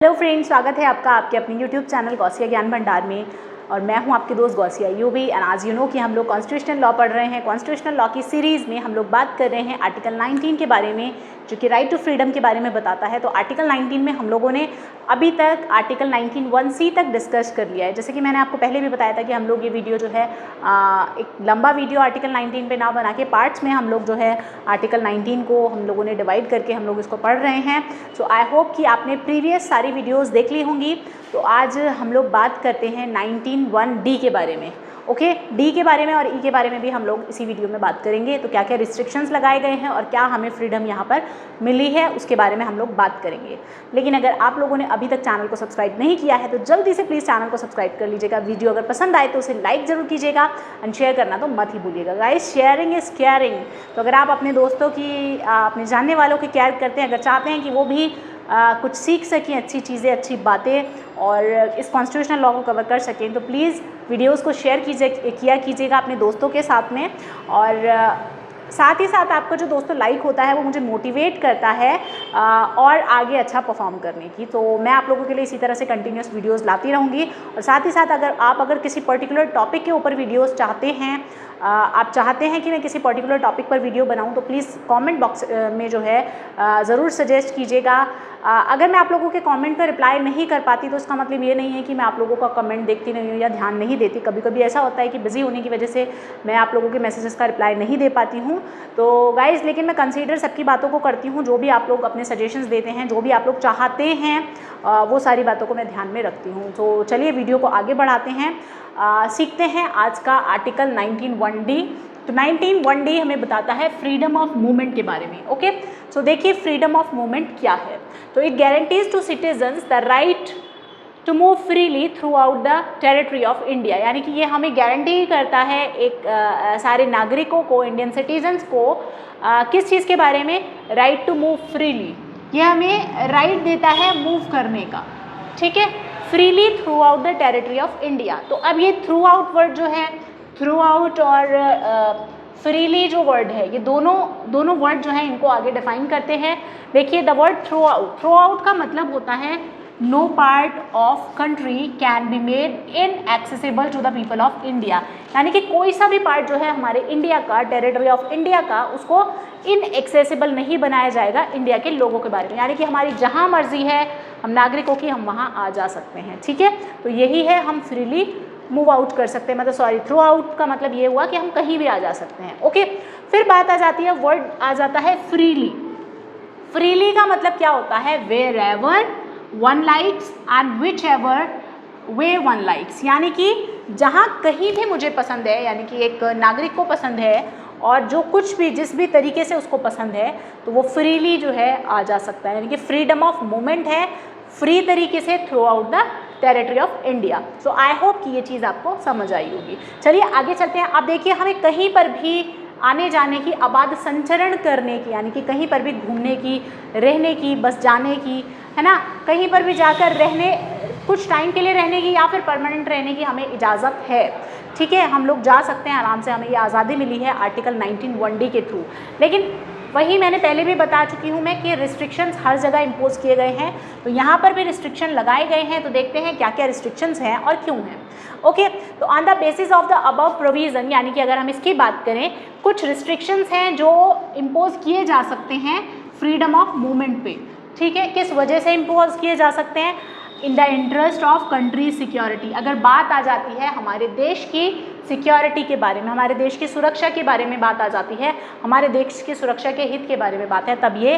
Hello friends, स्वागत है आपका आपके अपने यूट्यूब चैनल गौसिया ज्ञान भंडार में। और मैं हूं आपकी दोस्त गौसिया यूबी। एंड आज यू नो कि हम लोग कॉन्स्टिट्यूशनल लॉ पढ़ रहे हैं। कॉन्स्टिट्यूशनल लॉ की सीरीज़ में हम लोग बात कर रहे हैं आर्टिकल 19 के बारे में, जो कि राइट टू फ्रीडम के बारे में बताता है। तो आर्टिकल 19 में हम लोगों ने अभी तक आर्टिकल 19(1)(c) तक डिस्कस कर लिया है। जैसे कि मैंने आपको पहले भी बताया था कि हम लोग ये वीडियो जो है एक लंबा वीडियो आर्टिकल 19 पे ना बना के पार्ट्स में हम लोग जो है आर्टिकल 19 को हम लोगों ने डिवाइड करके हम लोग इसको पढ़ रहे हैं। सो आई होप कि आपने प्रीवियस सारी वीडियोज़ देख ली होंगी। तो आज हम लोग बात करते हैं 19(1)(d) के बारे में। ओके, डी के बारे में और ई के बारे में भी हम लोग इसी वीडियो में बात करेंगे। तो क्या क्या रिस्ट्रिक्शंस लगाए गए हैं और क्या हमें फ्रीडम यहाँ पर मिली है, उसके बारे में हम लोग बात करेंगे। लेकिन अगर आप लोगों ने अभी तक चैनल को सब्सक्राइब नहीं किया है तो जल्दी से प्लीज़ चैनल को सब्सक्राइब कर लीजिएगा। वीडियो अगर पसंद आए तो उसे लाइक ज़रूर कीजिएगा एंड शेयर करना तो मत ही भूलिएगा। Guys, sharing is caring. तो अगर आप अपने दोस्तों की अपने जानने वालों की केयर करते हैं, अगर चाहते हैं कि वो भी कुछ सीख सकें, अच्छी चीज़ें, अच्छी बातें, और इस कॉन्स्टिट्यूशनल लॉ को कवर कर सकें, तो प्लीज़ वीडियोस को शेयर कीजिएगा अपने दोस्तों के साथ में। और साथ ही साथ आपका जो दोस्तों लाइक होता है वो मुझे मोटिवेट करता है और आगे अच्छा परफॉर्म करने की। तो मैं आप लोगों के लिए इसी तरह से कंटिन्यूस वीडियोस लाती रहूँगी। और साथ ही साथ अगर किसी पर्टिकुलर टॉपिक के ऊपर वीडियोस चाहते हैं, आप चाहते हैं कि मैं किसी पर्टिकुलर टॉपिक पर वीडियो बनाऊं, तो प्लीज़ कमेंट बॉक्स में जो है ज़रूर सजेस्ट कीजिएगा। अगर मैं आप लोगों के कमेंट पर रिप्लाई नहीं कर पाती तो इसका मतलब ये नहीं है कि मैं आप लोगों का कमेंट देखती नहीं हूँ या ध्यान नहीं देती। कभी कभी ऐसा होता है कि बिज़ी होने की वजह से मैं आप लोगों के मैसेजेस का रिप्लाई नहीं दे पाती हूँ। तो गाइज़, लेकिन मैं कंसीडर सबकी बातों को करती हूँ। जो भी आप लोग अपने सजेशंस देते हैं, जो भी आप लोग चाहते हैं, वो सारी बातों को मैं ध्यान में रखती हूँ। तो चलिए वीडियो को आगे बढ़ाते हैं, सीखते हैं आज का आर्टिकल 19(1)(d). तो 19(1)(d) हमें बताता है फ्रीडम ऑफ मूवमेंट के बारे में। ओके, सो देखिए फ्रीडम ऑफ मूवमेंट क्या है। तो it guarantees to citizens the right to move freely throughout the territory of India. यानी कि ये हमें गारंटी करता है एक सारे नागरिकों को, इंडियन सिटीजन्स को किस चीज़ के बारे में? Right to move freely. ये हमें राइट देता है मूव करने का, ठीक है, freely throughout the territory of India. तो अब ये थ्रू आउट वर्ड जो है, थ्रू आउट और फ्रीली जो वर्ड है, ये दोनों वर्ड जो है इनको आगे डिफाइन करते हैं। देखिए, द वर्ड थ्रू आउट का मतलब होता है no part of country can be made inaccessible to the people of India. यानी कि कोई सा भी पार्ट जो है हमारे इंडिया का, टेरिटरी ऑफ इंडिया का, उसको इनएक्सेसिबल नहीं बनाया जाएगा इंडिया के लोगों के बारे में। यानी कि हमारी जहाँ मर्जी है हम नागरिकों की, हम वहाँ आ जा सकते हैं, ठीक है। तो यही है, हम फ्रीली मूव आउट कर सकते हैं। मतलब थ्रू आउट का मतलब ये हुआ कि हम कहीं भी आ जा सकते हैं। ओके, फिर बात आ जाती है, वर्ड आ जाता है फ्रीली। फ्रीली का मतलब क्या होता है? Wherever one likes and whichever way one likes. यानी कि जहाँ कहीं भी मुझे पसंद है, यानी कि एक नागरिक को पसंद है और जो कुछ भी जिस भी तरीके से उसको पसंद है, तो वो फ्रीली जो है आ जा सकता है। यानी कि फ्रीडम ऑफ मूवमेंट है, फ्री तरीके से through out the territory of India. So I hope कि ये चीज़ आपको समझ आई होगी। चलिए आगे चलते हैं। अब देखिए, हमें कहीं पर भी आने जाने की, आबाद संचरण करने की, यानी कि कहीं पर भी घूमने की, रहने की, बस जाने की, है ना, कहीं पर भी जाकर रहने, कुछ टाइम के लिए रहने की या फिर परमानेंट रहने की हमें इजाज़त है, ठीक है। हम लोग जा सकते हैं आराम से, हमें ये आज़ादी मिली है आर्टिकल 19(1)(d) के थ्रू। लेकिन वही मैंने पहले भी बता चुकी हूँ मैं कि रिस्ट्रिक्शंस हर जगह इम्पोज किए गए हैं। तो यहाँ पर भी रिस्ट्रिक्शन लगाए गए हैं। तो देखते हैं क्या क्या रिस्ट्रिक्शंस हैं और क्यों हैं। ओके, तो on the basis of the above provision, यानी कि अगर हम इसकी बात करें, कुछ रिस्ट्रिक्शंस हैं जो इम्पोज किए जा सकते हैं फ्रीडम ऑफ मूवमेंट पे, ठीक है। किस वजह से इम्पोज किए जा सकते हैं? In the interest of country security. अगर बात आ जाती है हमारे देश की सिक्योरिटी के बारे में, हमारे देश की सुरक्षा के बारे में बात आ जाती है, हमारे देश की सुरक्षा के हित के बारे में बात है, तब ये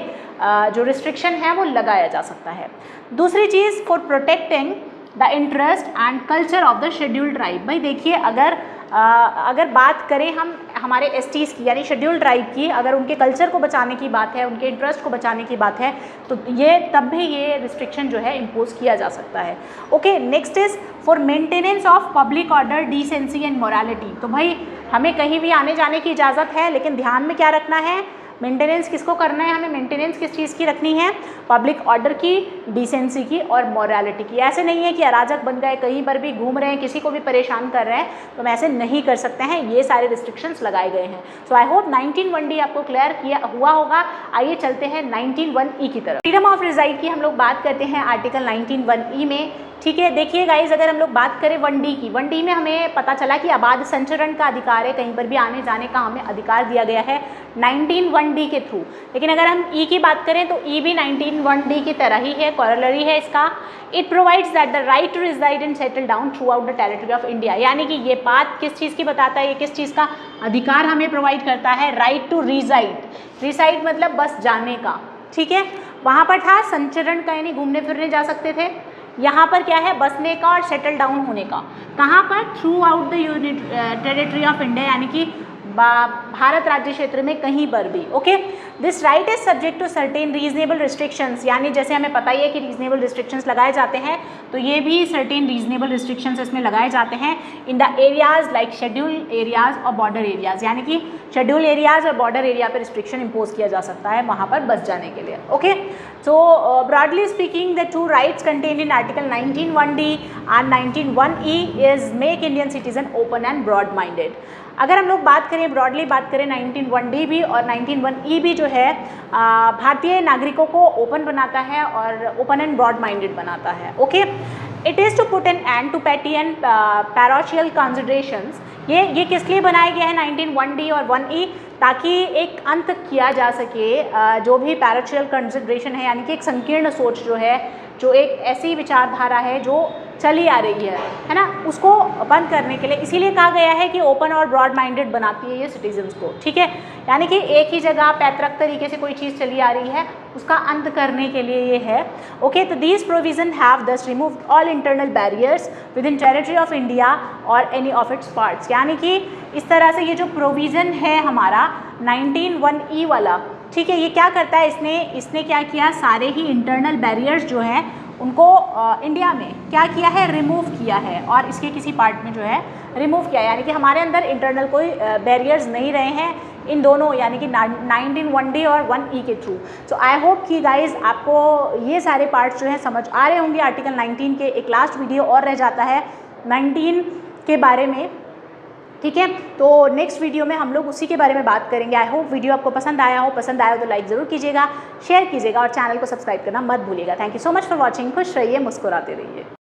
जो रिस्ट्रिक्शन है वो लगाया जा सकता है। दूसरी चीज़, for protecting the interest and culture of the scheduled tribe. भाई देखिए, अगर बात करें हम हमारे एसटीज़ की, यानी शेड्यूल्ड ट्राइब की, अगर उनके कल्चर को बचाने की बात है, उनके इंटरेस्ट को बचाने की बात है, तो ये तब भी ये रिस्ट्रिक्शन जो है इम्पोज किया जा सकता है। Okay, next is for maintenance of public order, decency and morality. तो भाई हमें कहीं भी आने जाने की इजाज़त है, लेकिन ध्यान में क्या रखना है? मेंटेनेंस किसको करना है, हमें मेंटेनेंस किस चीज़ की रखनी है, पब्लिक ऑर्डर की, डिसेंसी की और मॉरलिटी की। ऐसे नहीं है कि अराजक बन गए, कहीं पर भी घूम रहे हैं, किसी को भी परेशान कर रहे हैं, तो हम ऐसे नहीं कर सकते हैं, ये सारे रिस्ट्रिक्शंस लगाए गए हैं। सो आई होप 19(1)D आपको क्लियर किया हुआ होगा। आइए चलते हैं 19(1)E की तरफ। फ्रीडम ऑफ रिजाइड की हम लोग बात करते हैं आर्टिकल 19(1)E में। ठीक है, देखिए गाइज, अगर हम लोग बात करें 1D की, 1D में हमें पता चला कि आबाद संचरण का अधिकार है, कहीं पर भी आने जाने का हमें अधिकार दिया गया है 19(1)D के थ्रू। लेकिन अगर हम E की बात करें तो E भी 19(1)D की तरह ही है, कॉरलरी है इसका। It provides that the right to reside and settle down throughout the territory of India, यानी कि ये बात किस चीज़ की बताता है, ये किस चीज़ का अधिकार हमें प्रोवाइड करता है, राइट टू रिजाइड। रिसाइड मतलब बस जाने का, ठीक है। वहाँ पर था संचरण का, यानी घूमने फिरने जा सकते थे। यहाँ पर क्या है, बसने का और सेटल डाउन होने का। कहाँ पर, throughout the unit territory of India, यानी कि भारत राज्य क्षेत्र में कहीं पर भी। Okay, this right is subject to certain reasonable restrictions, यानी जैसे हमें पता ही है कि रीजनेबल रिस्ट्रिक्शंस लगाए जाते हैं, तो ये भी सर्टेन रीजनेबल रिस्ट्रिक्शंस इसमें लगाए जाते हैं in the areas like schedule areas और बॉर्डर एरियाज, यानी कि शेड्यूल एरियाज और बॉर्डर एरिया पर रिस्ट्रिक्शन इम्पोज किया जा सकता है वहाँ पर बस जाने के लिए। Okay, so broadly speaking the two rights contained in article 19(1)D and 19(1)E is make Indian citizen open and broad minded। अगर हम लोग बात करें, ब्रॉडली बात करें, 19(1)D भी और 19(1)E भी जो है भारतीय नागरिकों को ओपन बनाता है और ओपन एंड ब्रॉड माइंडेड बनाता है। Okay, it is to put an end to petty and parochial considerations. ये किस लिए बनाया गया है 19(1)D और 1E, ताकि एक अंत किया जा सके जो भी पैरोशियल कंसिडरेशन है, यानी कि एक संकीर्ण सोच जो है, जो एक ऐसी विचारधारा है जो चली आ रही है ना, उसको बंद करने के लिए इसीलिए कहा गया है कि ओपन और ब्रॉड माइंडेड बनाती है ये सिटीजन्स को। ठीक है, यानी कि एक ही जगह पैतृक तरीके से कोई चीज़ चली आ रही है, उसका अंत करने के लिए ये है। ओके, तो दीज प्रोविजन हैव दस removed all internal barriers with in territory of India और एनी ऑफ इट्स पार्ट्स, यानी कि इस तरह से ये जो प्रोविज़न है हमारा 19(1)E वाला, ठीक है, ये क्या करता है, इसने क्या किया, सारे ही इंटरनल बैरियर्स जो हैं उनको इंडिया में क्या किया है, रिमूव किया है, और इसके किसी पार्ट में जो है रिमूव किया है, यानी कि हमारे अंदर इंटरनल कोई बैरियर्स नहीं रहे हैं इन दोनों, यानी कि 19(1)D और 1E के थ्रू। सो आई होप कि गाइज आपको ये सारे पार्ट्स जो हैं समझ आ रहे होंगे आर्टिकल 19 के। एक लास्ट वीडियो और रह जाता है 19 के बारे में, ठीक है, तो नेक्स्ट वीडियो में हम लोग उसी के बारे में बात करेंगे। आई होप वीडियो आपको पसंद आया हो, पसंद आया हो तो लाइक ज़रूर कीजिएगा, शेयर कीजिएगा और चैनल को सब्सक्राइब करना मत भूलिएगा। Thank you so much for watching. खुश रहिए, मुस्कुराते रहिए।